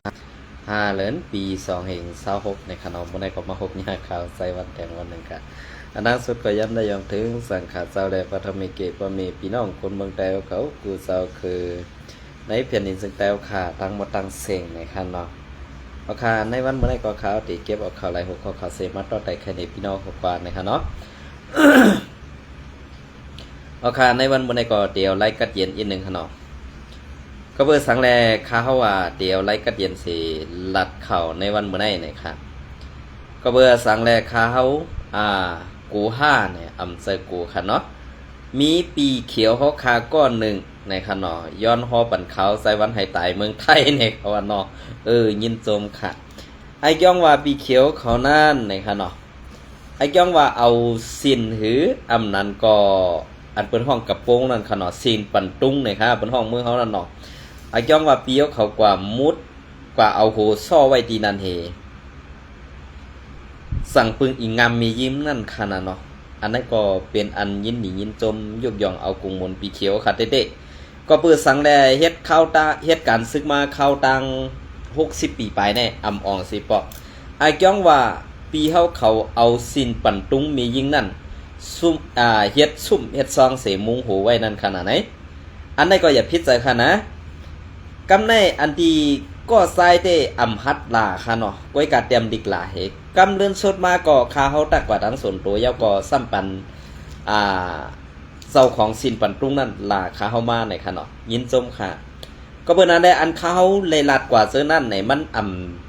5 เหรียญปี2026ในขนมบนได้ก็มาพบยาข่าวใส่วันแต่งวันหนึ่งค่ะอันนั้นสุดก็ย้ำได้ยอมถึงสังขารเจ้าแดปฐมิเกตว่ามีพี่น้องคนเมืองแต้วเขากูเจ้าคือในเพียงดินซึ่งแต้วค่ะตั้งมาตั้งเสียงในคันเนาะเอาค่ะในวันเมื่อไรก็ข่าวตีเก็บเอาข่าวไรหกข่าวเซมัดต่อแต่แค่นี้พี่น้องหกวันในคันเนาะ เอาค่ะในวันเมื่อไรก็เดี๋ยวไล่กัดเย็นอีกหนึ่งคันเนาะก็เบอร์สังแรกข้าเขาว่าเดี๋ยวไล่กัดเย็นสีหลัดเข่าในวันเมื่อไรเนี่ยค่ะก็เบอร์สังแรกข้าเขากู5เนี่ยอำเซอกูค่ะเนาะมีปีเขียวเขาคาก้อนหนึ่งในค่ะเนาะย้อนหอปั่นเขาใส่วันให้ตายเมืองไทยเนี่ยเขาว่าเนาะยินโจมค่ะไอ้ย่องว่าปีเขียวเขานั่นในค่ะเนาะไอ้ย่องว่าเอาสินหืออำนั้นก็อันเป็นห้องกระโปรงนั่นค่ะเนาะสินปั่นตุ้งเนี่ยค่ะเป็นห้องเมืองเขานั่นเนาะไอ้ย่องว่าปีเขากว่ามุดกว่าเอาโหซ่อไว้ตีนันเฮสั่งปึงอีงามมียิ้มนั่นค่ะนะเนาะอันนั้นก็เป็นอันยินหนียินจมยกย่องเอากรุงมนปีเขียวค่ะเต้ๆก็เปิดสังแลเฮ็ดเข้าตาเฮ็ดการซึกมาเข้าตัง60 ปีไปแน่อำอองสิปอกไอ้จ้องว่าปีเขาเอาสินปั่นตุ้งมียิ่งนั่นซุ่มเฮ็ดซุ่มเฮ็ดซองเสมุงโหไว้นั่นขนาดไหนอันนั้นก็อย่าพิจารณานะกำในอันที่ก็ใส่เตอำฮัดลาค่ะเนาะก้อยกาเตรียมดิกลาเฮกำเลื่อนสดมาก็คาเฮาตักกว่าทั้งส่วนตัวยาวก็ซ้ำปันเจ้าของสินปันตุ้งนั่นลาคาเฮามาในค่ะเนาะยินจมค่ะก็เบิ่นอันได้อันคาเฮาเลยลาดกว่าเสื้อนั่นไหนมัน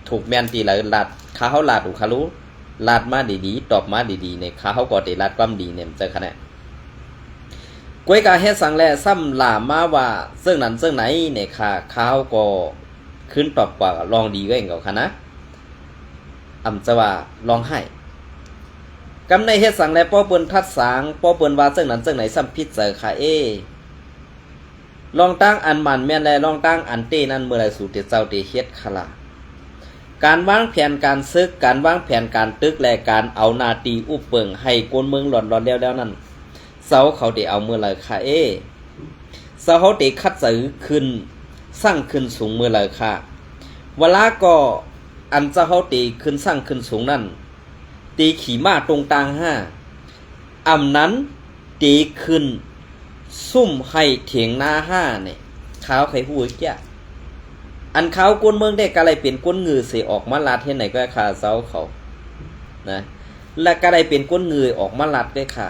ถูกแม่นตีเลยลาดคาเฮาลาดถูกคารู้ลาดมาดีๆตอบมาดีๆในคาเฮาก็ได้ลาดความดีเนี่ยเจอค่ะเนี่ยก้อยกาเฮ็ดสังแลซ้ำลามาว่าซึ่งนั้นซึ่งไหนเนี่ยค่ะคาเฮาก็ขึ้นตอบกว่าลองดีก็เองก็ค่ะนะจะว่าลองให้กำในเฮ็ดสังแลป้อเปิ้นทัดสางป้อเปิ้นว่าจังนั้นจังไหนซ้ำพิษเจอค่ะลองตั้งอันมันแม่นแลลองตั้งอันเต้นั้นเมื่อไรสู่เตเจ้าเตเฮ็ดค่ะล่ะการวางแผนการซึกการวางแผนการตึกและการเอานาตีอุปเปิงให้กวนเมืองหลอนๆแล้วนั่นเสาเขาได้เอาเมื่อไรค่ะเสาเขาได้คัดซื้อขึ้นสร้างขึ้นสูงเมื่อไรค่ะเวลาก็อันเจ้าเขาตีขึ้นสร้างขึ้นสูงนั่นตีขี่ม้าตรงตาง5นั้นตีขึ้นซุ่มให้เถียงหน้า5เนี่ยขาวไข่หูแก่อันเขากวนเมืองได้กะไรเป็นก้นงือเสออกมาลัดเฮ็ดไหนก็คาเจ้าเขานะและกะไรเป็นก้นงือออกมาลัดได้ค่ะ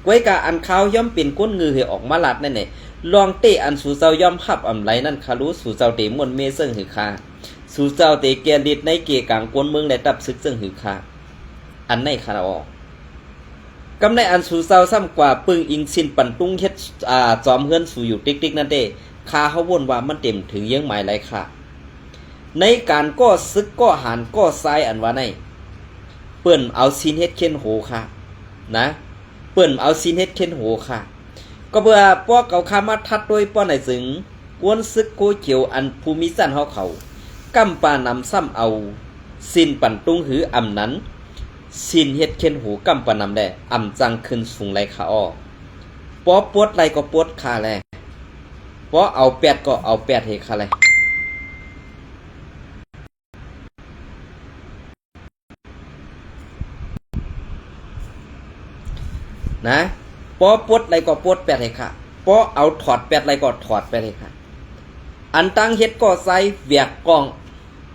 ก้อยกะอันเขาย่อมเป็นก้นงือให้ออกมาลัดนั่นแหละลองเตะอันสู่เจ้าย่อมพับอำไรนั่นคารู้สู่เจ้าเตมวนเมซึ่งหือคาสู่เจ้าเตเกียริดในเกกลางกวนเมืองได้ตับซึกซึ่งหือคาอันในคาราออกกำในอันสู่เจ้าซ้ำกว่าปึงอิงสินปั่นตุ้งเฮ็ดจอมเฮือนสู่อยู่ติ๊กๆนั่นเด้คาเขาวนว่ามันเต็มถึงยังหมายไรค่ะในการก่อซึกก่อหารก่อทรายอันว่าในเปิ้นเอาสินเฮ็ดเข็นโหค่ะนะเปิ้นเอาสินเฮ็ดเข็นโหค่ะก็เบื่อพวกเขาคามาทัดโดยป้อไหนถึงกวนซึกโกเขียวอันภูมิสันเฮาเขากำปานำซ้ำเอาสินปั่นตุ้งหืออำนั้นสินเฮ็ดเข็นหูกำปานำแลจังขึ้นสูงไรค่ะอ้อปอปวดไรก็ปวดคาแลปอเอาแปดก็เอาแปดเฮคาแลนะปอปวดไรก็ปวดแปดเฮค่ะปอเอาถอดแปดไรก็ถอดแปดเฮค่ะอันตั้งเฮ็ดก็ใส่เวียกกอง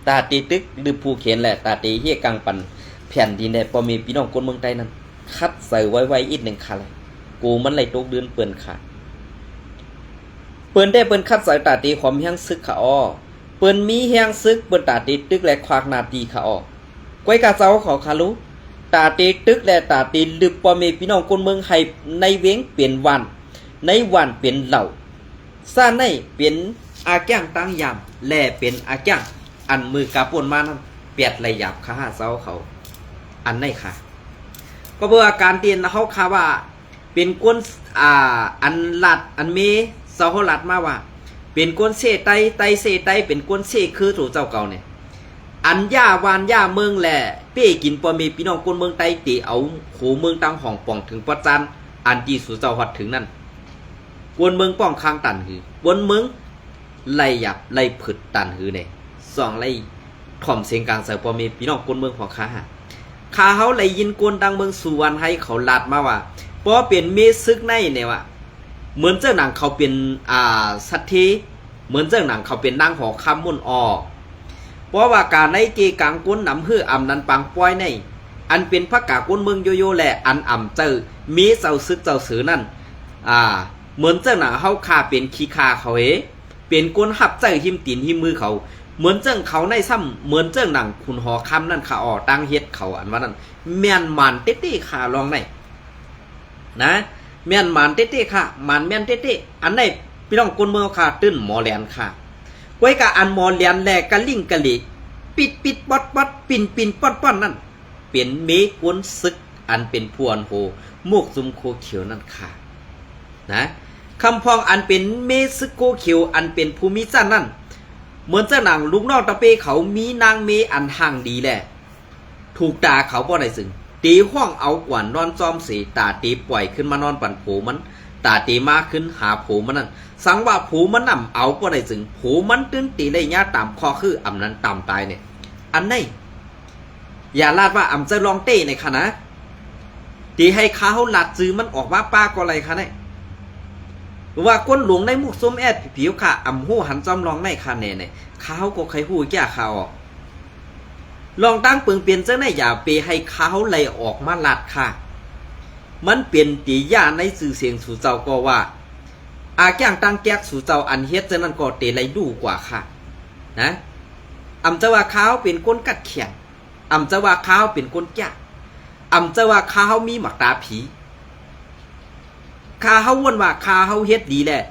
ตาตีตึกหรือผู้เขียนแหละตาตีเฮียกังปันแผ่นดินได้พอมีพี่น้องคนเมืองใต้นั้นคัดใส่ไว้อีกหนึ่งค่ะเลยกูมันไหลตกเดือนเปิ่นค่ะเปิ่นได้เปิ่นคัดใส่ตาตีความแห้งซึกค่ะอ้อเปิ่นมีแห้งซึกเปิ่นตาตีตึกและควากนาตีค่ะอ้อก้อยกาเจ้าเขาคารุตาตีตึกและตาตีลึกพอมีพี่น้องคนเมืองให้ในเว้งเปลี่ยนวันในวันเปลี่ยนเหล่าซ่าในเป็นอาแก้งตั้งยามแลเป็นอาแก้งอันมือกาปนมานั้นเปียดไหลหยาบค่ะเจ้าเขาอันไหนค่ะก็เบื่อการเตียนเขาค่ะว่าเป็นก้นอันหลัดอันเมเสาเขาหลัดมาว่าเป็นก้นเสไตเสไตเป็นก้นเสคือถูกเจ้าเก่าเนี่ยอันย่าวานย่าเมืองแหละเป้กินปอมีพี่น้องก้นเมืองไตตีเอาโขเมืองตั้งห้องป่องถึงปัจจันอันที่สู่เจ้าฮอดถึงนั่นก้นเมืองป้องค้างตันหือบนเมืองไล่หยับไล่ผึดตันหือเนี่ย สองไล่ถ่อมเสียงกลางใส่ปอมีพี่น้องคนเมืองพอค้าข้าเฮาไล่ยินกวนดังเมืองสุวรรณให้เขาลาดมาว่าปอเป็นเมซึกในเนี่ยว่าเหมือนเจ้าหนังเขาเป็นสัตเทเหมือนเจ้าหนังเขาเป็นนางหอคำมุ่นออเพราะว่าการในเกกังกวนนำฮื้ออำนันปังป้อยในอันเป็นพระกากวนเมืองโยโย่แหละอันอ่ำเจอมีเจ้าซึกเจ้าสือนั่นเหมือนเจ้าหนังเฮาคาเป็นขี้คาเขาเป็นกวนหับเจอหิมตีนหิมมือเขาเหมือนเจ้าเขาในซ้ำเหมือนเจ้าหนังคุณหอคำนั่นขาออตั้งเฮ็ดเขาอันว่านั่นแม่นมันเต้ๆขาลองในนะแม่นมันเต้ๆค่ะมันแม่นเต้ๆอันไหนพี่น้องคนเมืองค่ะตื้นหมอแหลนค่ะไว้กะอันหมอแหลนแลกะลิ่งกะลิปิดปอดปิ่นป้อนนั่นเป็นเมกวนซึกอันเป็นพวนโหมวกซุมโคเขียวนั่นค่ะนะคำพองอันเป็นเมซึกโคเขียวอันเป็นภูมิจันนั่นเหมือนเจ้าหนังลูกนอกตะเปเขามีนางเมอันห่างดีแหละถูกด่าเขาบ่ได้ซึ่งตีห้องเอากว่านอนจอมสีตาตีปล่อยขึ้นมานอนปั่นโผมันตาตีมาขึ้นหาโผมันนั่นสังว่าโผมันนำเอาบ่ได้ซึ่งโผมันตื้นตีได้ยาตามข้อคืออำนั้นตามตายเนี่ยอันไหนอย่าลาดว่าอำจะลองเต้ในค่ะนะตีให้ข้าวหลัดซื้อมันออกว่าป้าก็อะไรคะเนี่ยว่าก้นหลวงในมุกส้มแอดผิวค่ะอ่ำหู้หันจอมลองในค่ะเนี่ยข้าวก็ใครหู้แก่ข้าวออกลองตั้งปึงเปลี่ยนเจ้าในอย่าไปให้ข้าวไหลออกมาหลัดค่ะมันเปลี่ยนตีย่าในสื่อเสียงสู่เจ้าก็ว่าแก้งตั้งแก๊กสู่เจ้าอันเฮ็ดเจ้านั้นก็เตะไหลดูกว่าค่ะนะอ่ำจะว่าข้าวเป็นก้นกัดเขียนอ่ำจะว่าข้าวเป็นก้นแก่อ่ำจะว่าข้าวมีหมักตาผีข้าเฮาวนว่าข้าเฮาเฮ็ดดีแหละ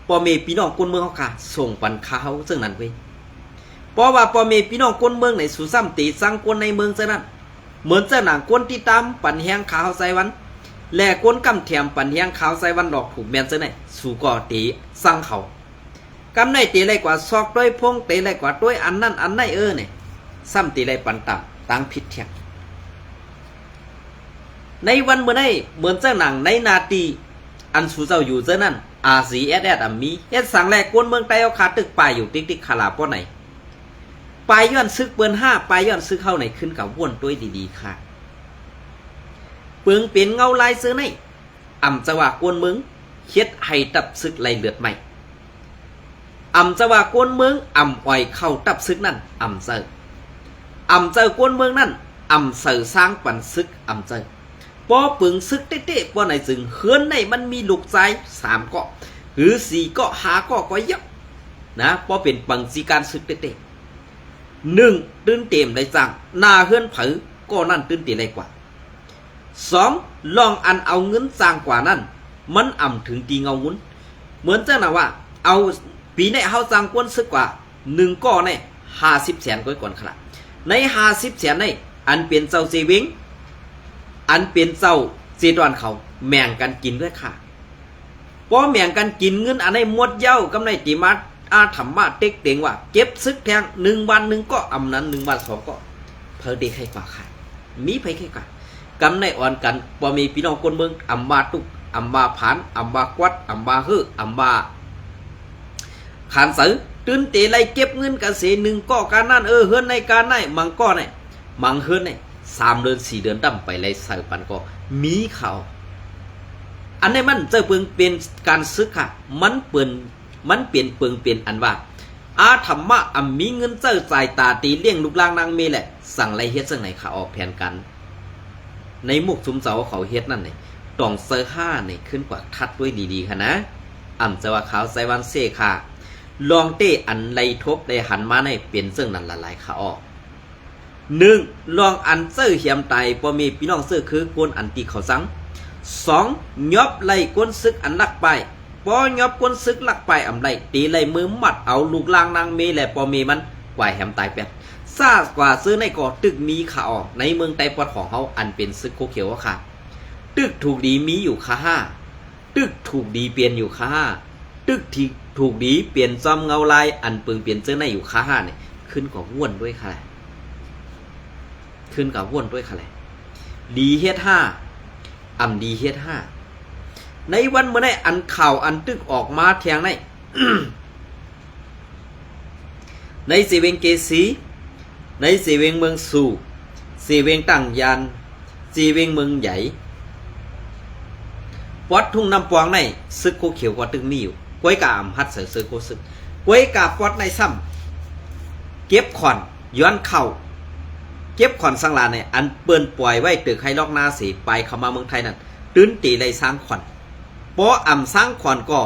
พ่อแม่พี่น้องคนเมืองเฮาค่ะส่งปันข้าเฮาซึ่งนั้นเว้ยเพราะว่าพ่อแม่พี่น้องคนเมืองในสุซ้ำตีสังคนในเมืองซึ่งนั้นเหมือนเจ้าหนังคนที่ตามปันแหงข้าวใส่วันและคนกำแถมปันแหงข้าวใส่วันดอกถูกแม่นซึ่งไหนสู่ก่อตีสังเขากำในตีไรกว่าซอกด้วยพงตีไรกว่าด้วยอันนั้นอันไหนเนี่ยซ้ำตีไรปันต่ำตั้งผิดเถียงในวันเมื่อไหร่เหมือนเจ้าหนังในนาทีอันสู่เจ้าอยู่เจ้านั่นRCSS มีเฮ็ดสั่งแรกกวนเมืองใต้เอาขาตึกปลายอยู่ติ๊กๆขาลาป้อไหนปลายย้อนซึกเปิ้น5ปลายย้อนซึกเข้าไหนขึ้นกับว่นด้วยดีๆค่ะเปิงเป็นเงาลายซื้อในอ่ำจะว่ากวนเมืองเฮ็ดให้ตับซึกไหลเลือดใหม่อ่ำจะว่ากวนเมืองอ่ำอ่อยเข้าตับซึกนั่นอ่ำเจอกวนเมืองนั่นอ่ำเสอสร้างปันซึกอ่ำเจอพอปึงซึกเต้ๆป้อไหนจึงเฮือนในมันมีลูกใจ3เกาะหรือ4เกาะ5เกาะก็เยอะนะพอเป็นปังสีการซึกเต้ๆ1ตื่นเต็มได้จังหน้าเฮือนเผอก็นั่นตื่นเต้มได้กว่า2ลองอันเอาเงินสร้างกว่านั้นมันอ่ำถึงตีเงาวุ้นเหมือนเจ้าน่ะว่าเอาปีนี้เฮาสร้างกวนซึกกว่า1ก้อใน50แสนก้อยก่อนครับใน50แสนในอันเป็นเจ้าเซวิงอันเป็นเจ้าเจดอนเขาแม่งกันกินด้วยค่ะพอแม่งกันกินเงินอันไหนหมดเย้ากำไรติมาธรรมะเต็กเต็งว่าเก็บซึกแทง1วัน1ก็อำนั้น1วัน2ก็เพอได้ใครกว่าค่ะมีไผใครกว่ากำไรอ่อนกันพอมีพี่น้องคนเมืองอำบาตุกอำบาผานอำบากวัดอำบาฮื้ออำบาขานสือตื่นเตะไล่เก็บเงินกันเสีย1ก็การนั่นเฮือนในการไหนมังก็ไหนมังเฮือนใน3เดือน4เดือนตั้มไปเลยใส่ปันก็มีเขาอันนี้มันจะเปิงเป็นการซึกค่ะมันเปลี่ยนเปิงเป็นอันว่าธรรมะมีเงินเจ้าจ่ายตาตีเลี้ยงลูกลางนางเมแหละสั่งไรเฮ็ดซึ่งไหนค่ะออกแผนกันในมุกซุมเสาเขาเฮ็ดนั่นนี่ต้องเซอร์5นี่ขึ้นกว่าทัดด้วยดีๆค่ะนะจะว่าขาวไซวันเซค่ะลองเต้อันไรทบได้หันมาในเป็นซึ่งนั้นละลายค่ะออก1ลองอันเสื้อเหียมไตพอมีพี่น้องเสื้อคือกวนอันตีเขาสัง2ยอบไล่กวนซึกอันลักไปพอยอบกวนซึกลักไปอำไรตีไล่มือมัดเอาลูกลางนางเมแหละพอมีมันกว่าแหมไตเป็ดซากว่าซื้อในก่อตึกมีข่าวในเมืองไต้ปอดของเขาอันเป็นซึกโคเขียวค่ะตึกถูกดีมีอยู่ค่ะ5ตึกถูกดีเปลี่ยนอยู่ค่ะ5ตึกที่ถูกดีเปลี่ยนซ้อมเงาลายอันเปิงเปลี่ยนเสื้อในอยู่ค่ะ5เนี่ยขึ้นกว่าว่วนด้วยค่ะขึ้นกับว่นด้วยค่ะเลยดีเฮ็ด5ดีเฮ็ด5ในวันเมื่อไหร่อันข่าวอันตึกออกมาแทงใน ในสีเวงเกสีในสีเวงเมืองสู่สีเวงตั้งยานสีเวงเมืองใหญ่วัดทุ่งน้ำปองในซึกโคเขียวกว่าตึงมีอยู่ก้วยกาอำฮัดเสือซึกโคซึกก้วยกาปอดในซ้ำเก็บขอนย้อนเข่าเก็บขอนสังลาเนี่ยอันเปิ้นปล่อยไว้ตึกให้ลอกนาสีไปเข้ามาเมืองไทยนั่นตื้นตีไรสร้างขอนเพราะอ่ำสร้างขอนก็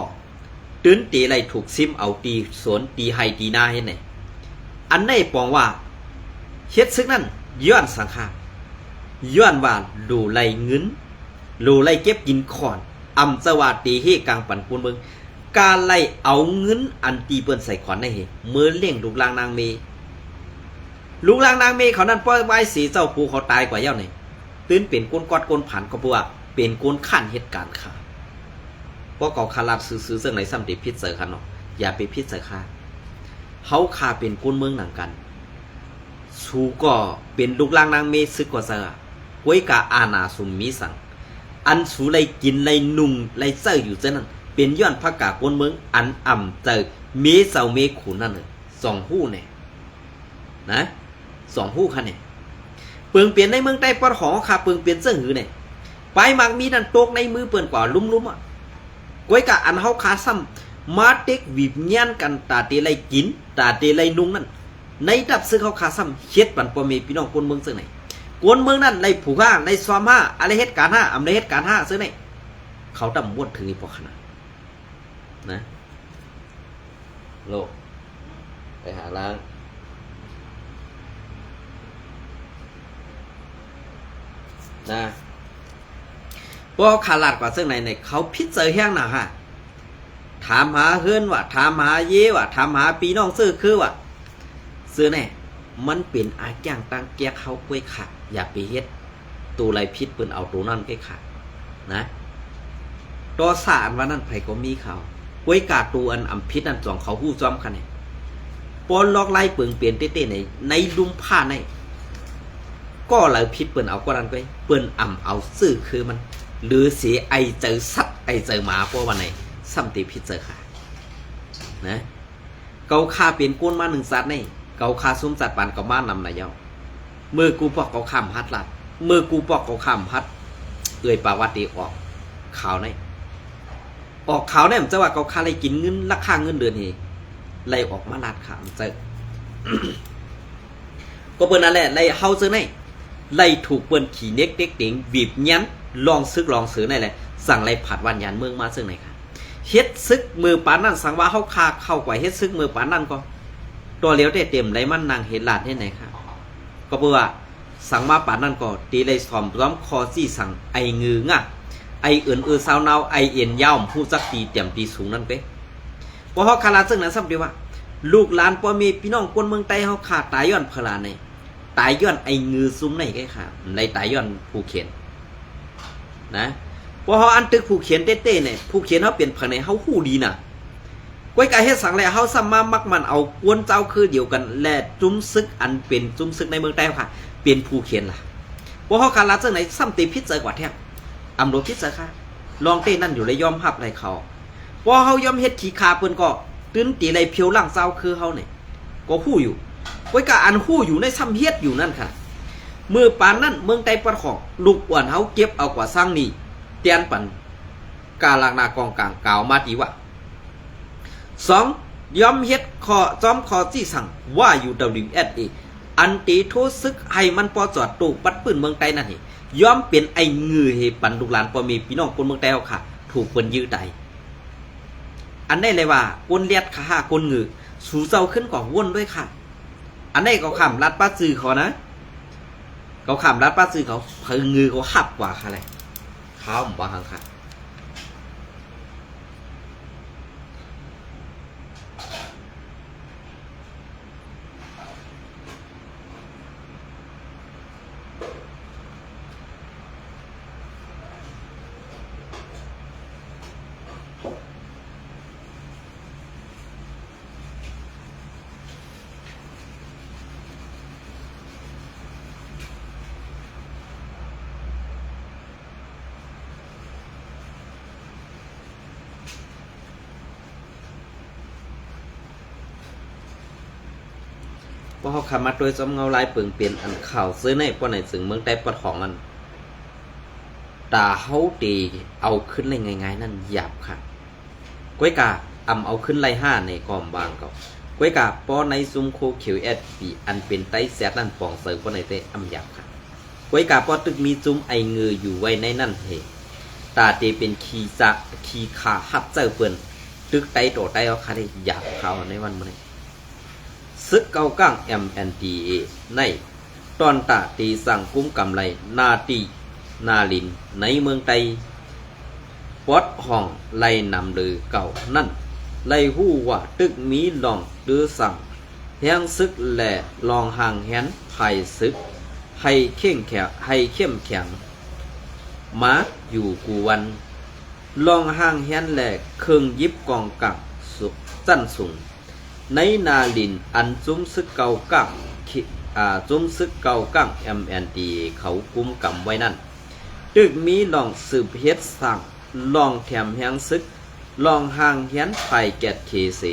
ตื้นตีไรถูกซิมเอาตีสวนตีไฮตีนาให้ไหนอันในปองว่าเฮ็ดซึกนั่นย้อนสังขารย้อนว่าดูไรเงินดูไรเก็บกินขอนอำสวัสดีเฮกลางปันปูนเมืองการไล่เอาเงินอันตีเปิ้นใส่ขอนในเฮเมื่อเลี้ยงลูกลางนางเมลูกลางนางเมเขานั้นป้อยไว้สีเจ้าปูเขาตายกว่าเย้าเนี่ยตื่นเป็นก้นกอดก้นผ่านก็บัวเป็นก้นขั้นเหตุการณ์ค่ะเพราะเขาคาราซื้อเรื่องไหนซ้ำติพิษเสอค่ะเนาะอย่าไปพิษเสอค่ะเขาคาเป็นก้นเมืองหนังกันสูก็เป็นลูกลางนางเมซึกกว่าเสือก้วยกาอาณาสุมมีสังอันสูไรกินไรนุ่งไรเสื้ออยู่เจ้านั้นเป็นย้อนพระกาก้นเมืองอันอ่ำเจอเมเสาเมขุนนั่นเลยสองหู้เนี่ยนะสองหู้ค่ะเนี่ยเปิงเปลี่ยนในเมืองใต้ปอดหอค่ะเปิงเปลี่ยนเสื้อหือเนี่ยไปมักมีนันโตกในมือเปิ่นกว่าลุ่มอ่ะก้วยกะอันเฮาขาซ้ำมาเต็กวิบเงียนกันตาเตไรกินตาเตไรนุ่งนั่นในดับซึ่งเขาขาซ้ำเฮ็ดปันปอเมพี่น้องคนเมืองซึ่งไหนคนเมืองนั่นในผูกห้าในซ้อมห้าอะไรเหตุการณ์ห้าอำในเหตุการณ์ห้าซึ่งไหนเขาดำม้วนถึงอีพอขนาดนะโลกไปหาล้างนะพวกขาลาดกว่าซึ่งไหนเนี่ยเขาพิจเจอแห้งหนาฮะถามหาเฮือนว่ะถามหาเย่ว่ะถามหาปีน้องซื้อคือว่ะซื้อแน่มันเป็นอาจ้างตั้งแก้เขากล้วยขาดอย่าไปเฮ็ดตัวไรพิษเปิ้นเอาตัวนั่นกล้วยขาดนะตัวสารว่านั่นไผก็มีเขากล้วยกาตัวอันอำพิษนั่นสองเขาหู้ซ้อมกันเนี่ยปอนล็อกไล่เปิงเปลี่ยนเต้ๆในดุมผ้าในก็เลยพิษเปิ้นเอาก็นั่นไปเปิ้นอ่ำเอาซื่อคือมันหรือเสียไอเจอสัตว์ไอเจอหมาเพราะวันไหนซ้ำตีพิษเจอค่ะนะเกาคาเป็นก้นมาหนึ่งสัตว์นี่เกาคาซุ้มสัตว์ปานเกามานำนายเย้ามือกูปอกเกาข้ามฮัดลัดมือกูปอกเกาข้ามฮัดเอ่ยปาวัติออกขาวในออกขาวในมันจะว่าเกาคาเลยกินเงินราคาเงินเดือนเฮไล่ออกมาลาดขามเจอ ก็เปิ้นนั่นแหละไล่เฮาเจอในไล่ถูกเปิ้นขี่เน็กเด็กเต็งบีบยันลองซึกลองซื้อในแหละสั่งไล่ผัดวันยันเมืองมาซึ่งไหนค่ะเฮ็ดซึกมือปานนั่นสั่งว่าเฮาคาเข้ากว่าเฮ็ดซึกมือปานนั่นก็ตัวเลี้ยวได้เต็มไรมันนางเห็นหลาดให้ไหนค่ะก็เพื่อสั่งมาปานนั่นก็ตีเลยสอมร้อมคอซี่สั่งไอเงืองะไอเอื่นสาวนาวไอเอ็นยาวผู้สักตีเต็มตีสูงนั่นไปเพราะเขาคาราซึ่งนั้นซ้ำเดียวว่าลูกหลานพอมีพี่น้องคนเมืองใต้เขาขาดตายย้อนพลาในตายย้อนไอเงือซุ้มในแก่ค่ะในตายย้อนผู้เขียนนะเพราะเขาอันตึกผู้เขียนเต้ๆเนี่ยผู้เขียนเขาเปลี่ยนภายในเขาหู้ดีนะก้อยกายเฮ็ดสังแหล่เฮาซ้ำมามักมันเอากวนเจ้าคือเดียวกันและจุ้มซึกอันเป็นจุ้มซึกในเมืองใต้ค่ะเป็นผู้เขียนล่ะเพราะเฮาการละจังไหนซ้ำตีพิษเจอกว่าแท้อำโลพิษเจอค่ะลองเต้นั่นอยู่เลยยอมรับไรเขาเพราะเฮายอมเฮ็ดขี้คาเปิ้นก็ตื้นตีไรเพียวหลังเจ้าคือเฮาเนี่ยก็ฮู้อยู่ก้อยกาอันฮู้อยู่ในซ้ำเฮ็ดอยู่นั่นค่ะมือปานนั้นเมืองใต้ปัดของลูกอ้วนเฮาเก็บเอากว่าสร้างนี่เตียนปันกาลางนากองกลางกล่าวมาดีว่า2. ยอมเฮ็ดขอจอมขอที่สั่งว่าอยู่ WSA อันตีโทซึกให้มันปอจอดตูปัดปืนเมืองใต้นั่นนี่ยอมเป็นไอ้งือเฮปันลูกหลานปอมีพี่น้องคนเมืองใต้เอาค่ะถูกเปิ้นยื้อไตอันได้เลยว่าคนเลียดขาคนงือสู่เจ้าขึ้นก่อวนด้วยค่ะอันได้เขาขำรัดป้าจือเขานะเขาขำรัดป้าจือเขาเพิ่งงือเขาหับกว่าค่ะเลยเขาบ่หังค่ะ เพราะเขาคำมาโดยจอมเงาลายเปิงเปลี่ยนอันข่าวซื้อในป้อนไหนถึงเมืองใต้ปะทองนั้นตาเฮาตีเอาขึ้นเลยง่ายๆนั่นหยาบค่ะก้วยกาเอาขึ้นไล่ห้าในกอมบางเก่าก้วยกาป้อในซุ้มโคเขียวปีอันเป็นไต้แซดนั่นปองเสือป้อนไหนเตหยาบค่ะก้วยกาป้อตึกมีซุ้มไอเงืออยู่ไว้ในนั่นเหตาเตเป็นขีขาหัดเจ้าเปิ้นตึกไตโตไตเอาคาได้หยาบเขาในวันมื้อนี้ซึกเก่าก้าง MNDAA ในตอนตาตีสั่งกุ้มกำไรนาลินในเมืองไตปอดห้องไล่นำลือเก่านั่นไล่หู้ว่าตึกมีลองดื้อสั่งแห้งซึกแหล่ลองห่างแหนไผ่ซึกให้เข้มแข็งมาอยู่กูวันลองห่างแหนแหล่เครื่องยิบกองกักสุจันสูงในนาลินอันจุ้มซึกเก่ากักจุ้มซึกเก่ากัก MNDAA เขากุมกำไว้นั่นตึกมีลองสืบเฮ็ดสั่งลองแถมแหงซึกลองห่างแหนไผ่แกดเคเส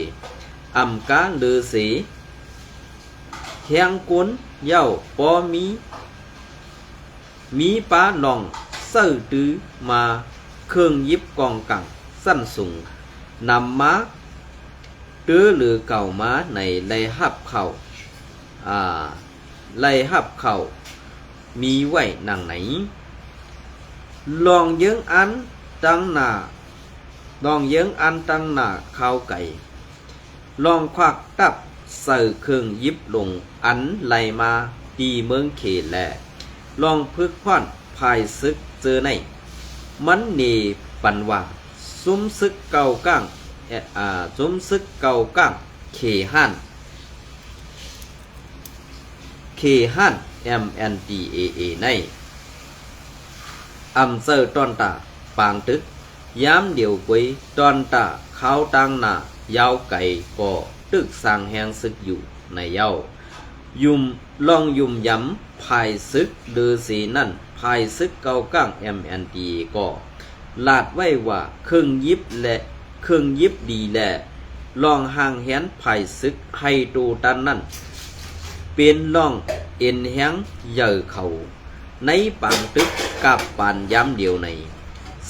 กาลือสีแหงกุนเย้าปอมีป้าลองเสื้อตื้อมาเครื่องยิบกองกังสั้นสูงนำมาตื้อหรือเก่ามาในไล่หับเข่ามีไว้หนังไหนลองเยื้องอันตั้งหน้าข้าวไก่ลองควักตับใส่เครื่องยิบลงอันไหลมาตีเมืองเขแลลองพึกควันภายซึกเจอในมันเนปันว่าซุ้มซึกเก่าก้างเขหันMNDAA ในเซอร์ตอนตาปางตึกย้ำเดียวกวยตอนตาเขาตังหน้ายาวไก่ก่อตึกสร้างแหงซึกอยู่ในเย้าลองยุ่มย้ำภายซึกเดือสีนั่นภายซึกเก่าก้าง MNDAA ก็ลาดไว้ว่าเครื่องยิบดีแหละลองห่างแหนภายซึกให้ตูตันนั่นเป็นลองเอ็นแหงเหย่อเขาในปางตึกกับปานย้ำเดียวใน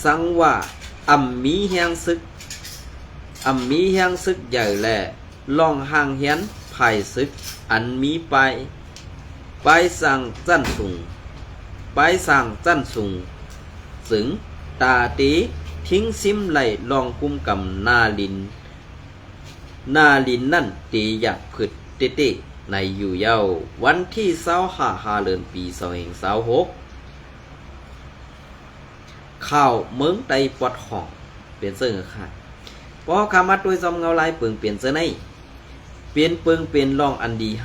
สังว่ามีแหงซึกใหญ่แหละลองห่างแหนภายซึกอันมีไปสั่งจั่นสูงสึงตาตีทิ้งซิมไหลลองกุมกำนาลินนั่นตีอยากผึดเตในอยู่เย้าวันที่25เดือนปี2526ข่าวเมืองไตปอดห้องเปลี่ยนเสื้อค่ะพอคามาด้วยซอมเงาลายเปิงเปลี่ยนเสื้อในเปลี่ยนเปิงเปลี่ยนลองอันดี5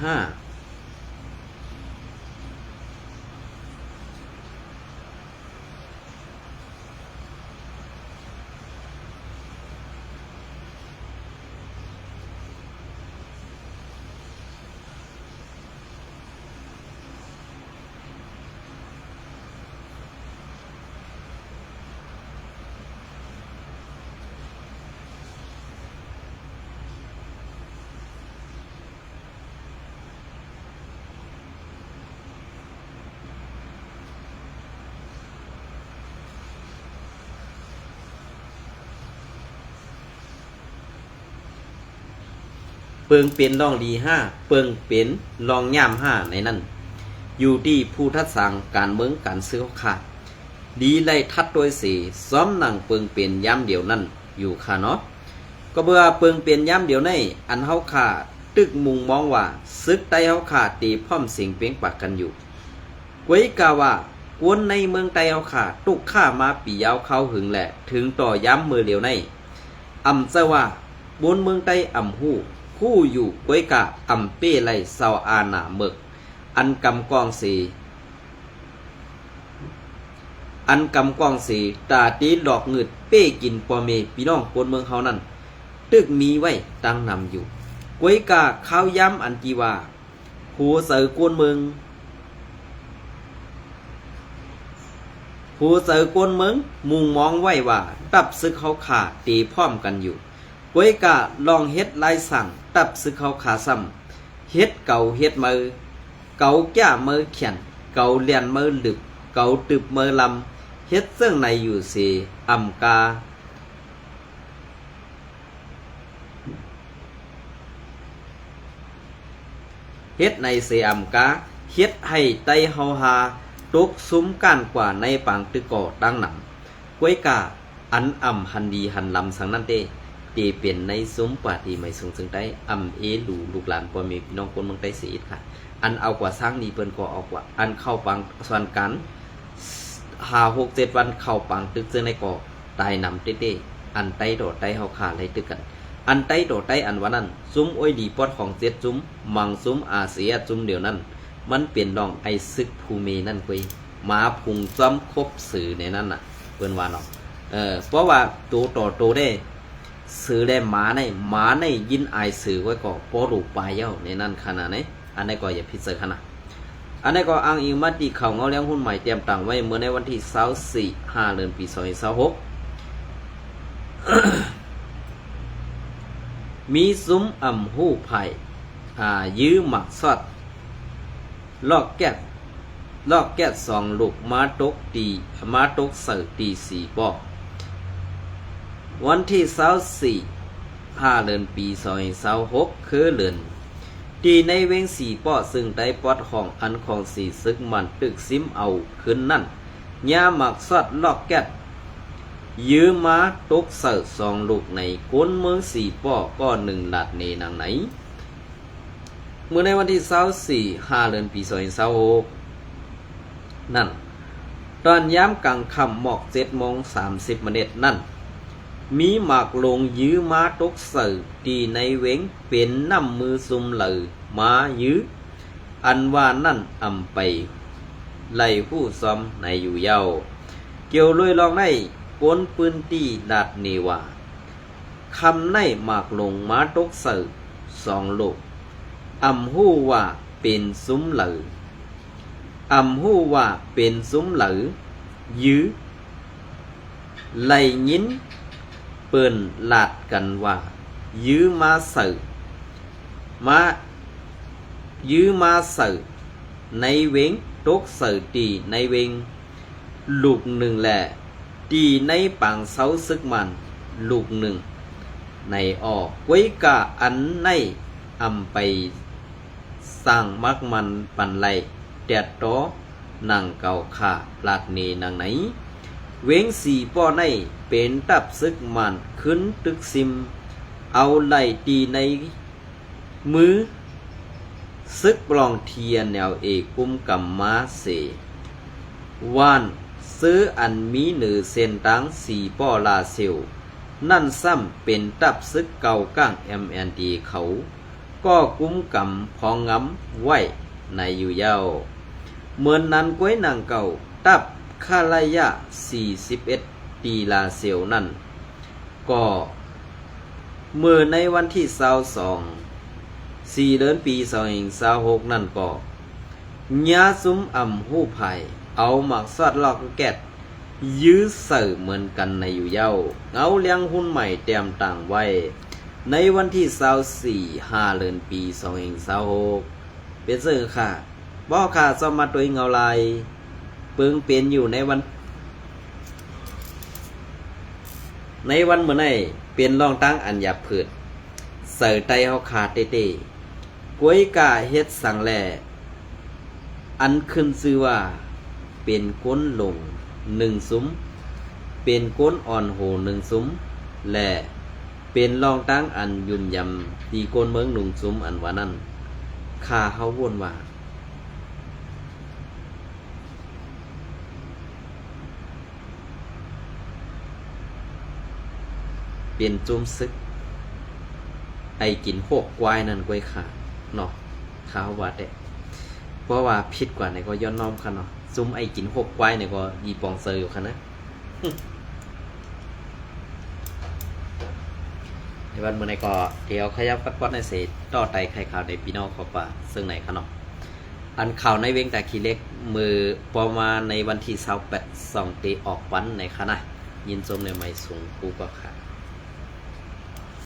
เปิงเป็นรองดี5เปิงเป็นรองย่ำ5ในนั้นอยู่ที่ผู้ทัดสั่งการเมืองการซื้อขาดดีไล่ทัดโดยสีซ้อมหนังเปิงเป็นย่ำเดียวนั้นอยู่ค่ะเนาะก็เบื่อเปิงเป็นย่ำเดียวในอันเฮาขาดตึกมุงมองว่าซึกไตเฮาขาดตีพร้อมสิงเปียงปากกันอยู่ก้วยกาว่ากวนในเมืองไตเฮาขาดตุกข้ามาปียาวเข้าหึงแหละถึงต่อย้ำมือเดียวในเจ้าว่าบนเมืองไตหู้ผู้อยู่ก้วยกะเป้ไลเซาอาหนาเมึกอันกำกองสีตาตีดอกเงิดเป้กินปอเมพี่น้องคนเมืองเฮานั่นตึกมีไว้ตั้งนำอยู่ก้วยกะข้าวย้ำอันจีว่าหัวเสือกวนเมืองมุงมองไว้ว่าตับซึกเขาขาดตีพร้อมกันอยู่ก้วยกะลองเฮ็ดลายสั่งตับซึกเขาขาซ้ำ เฮ็ดเก่าเฮ็ดมือเก่าแก้มือเขียนเก่าเลียนมือลึกเก่าตึบมือลำเฮ็ดซึ่งในอยู่สิอำกาเฮ็ดในเสอำกาเฮ็ดให้ไตเฮาหาตกซุ้มก้านกว่าในปางตึกก่อตั้งหนำกวยกาอันอ่ำหันดีหันลำสังนั้นเตตีเปลี่ยนในซุ้มปาตีไม่สูงซึ่งได้อ่ำดูลูกหลานพ่อแม่พี่น้องคนเมืองใต้สีค่ะอันเอากว่าสร้างดีเปิ้นก็เอากว่าอันเข้าปังส่วนกัน5-6-7 วันเข้าปังตึกเจอในก่อตายนำเต้อันไตโดดไตเฮาขาดเลยตึกกันอันไตโดดไตอันวันนั้นซุ้มอ้อยดีปอดของเจ็ดซุ้มมังซุ้มอาเซียซุ้มเดียวนั้นมันเปลี่ยนรองไอซึกภูเมนั่นกุยมาพุงซ้ำครบสื่อในนั้นน่ะเปิ้นว่าเนาะเพราะว่าตัวต่อตัวได้สื่อได้หมาในยินไอสื่อไว้ก็ปอรูปลายเย้าในนั้นขนาดไหนอันนี้ก็อย่าพิจารณาอันนี้ก็อ้างอิงมาที่เขาเงาเลี้ยงหุ้นใหม่เตรียมต่างไว้เมื่อในวันที่24 เดือนปี2026มีซุ้มอ่ำหู้ไผ่ยื้อหมักซอดลอกแก้สองลูกมาตกเสิร์ตี4 ปอกวันที่24 เดือนปี2026คือเดือนตีในเวง4 ปอซึ่งได้ปอดของอันของสีซึกมันตึกซิมเอาขึ้นนั่นยาหมักซอดลอกแก้ยื้อมาตกเสิร์2 ลูกในก้นเมือง4 ปอก็1 ลาดเนนางไหนเมื่อในวันที่24 เดือนปี2026นั่นตอนย้ำกลางค่ำหมอก7:30 นั่นมีหมากลงยื้อมาตกเสิร์ตีในเวงเป็นน้ำมือซุมเหลือมายื้ออันว่านั่นอำไปไล่ผู้ซ้อมในอยู่เย้าเกี่ยวลุยลองได้ก้นปืนตีดาดเนวาคำในหมากลงมาตกเสิร์2 ลูกอำหู้ว่าเป็นซุ้มเหลืออำหู้ว่าเป็นซุ้มเหลือยื้อไล่ยินเปิ้นลาดกันว่ายื้อมาเสิร์ในเวงตกเสิร์ตีในเวงลูก1แหละตีในปังเสาซึกมันลูก1ในออกกวยกะอันในอำไปสร้างมักมันปันไลแดดตอนังเก่าขาลาดเนนางไหนเวง4 ปอในเป็นตับซึกมันขึ้นตึกซิมเอาไล่ตีในมือซึกปลองเทียนแนวเอกกุมกำมาเสวานซื้ออันมีหนือเส้นตัง4 ปอลาเซลนั่นซ้ำเป็นตับซึกเก่าก้าง MND เขาก็กุมกำพองงำไว้ในอยู่เย้าเหมือนนั้นก้วยนางเก่าตับคาลายะ41 ตีลาเซลนั่นก็เมื่อในวันที่4 เดือนปี2026นั่นก็ญาซุ้มอ่ำหู้ไผ่เอาหมักซอดลอกแกดยื้อเสิร์เหมือนกันในอยู่เย้าเอาเลี้ยงหุ้นใหม่เตรียมต่างไว้ในวันที่24 เดือนปี2026เป็นสื่อค่ะบ่ค่ะสมาตัวเงาลายเปิงเป็นอยู่ในวันเมื่อไหร่เป็นรองตั้งอันหยาบผืดเสิร์ไตเฮาขาดเต้กวยกาเฮ็ดสังแลอันขึ้นชื่อว่าเป็นก้นลง1 ซุ้มเป็นก้นอ่อนโห1 ซุ้มและเป็นรองตั้งอันยุ่มยำตีก้นเมือง1 ซุ้มอันว่านั้นข้าเฮาวนว่าเป็นจุ่มซึกไอกิน6 กวายนั่นกวยขาเนาะข้าวว่าแต่เพราะว่าผิดกว่าไหนก็ย้อนน้อมค่ะเนาะซุ่มไอกิน6 กวายเนี่ยก็ยีปองเซอร์อยู่ค่ะนะในวันเมื่อไหร่ก็เดี๋ยวขยับปัดในเศษต่อไตไข่ข่าวในพี่น้องเขาป่าซึ่งไหนค่ะเนาะอันข่าวในเวงแต่ขี้เล็กมือประมาณในวันที่28 2 ตีออกวันไหนค่ะนะยินชมในไม่สูงกูก็ค่ะ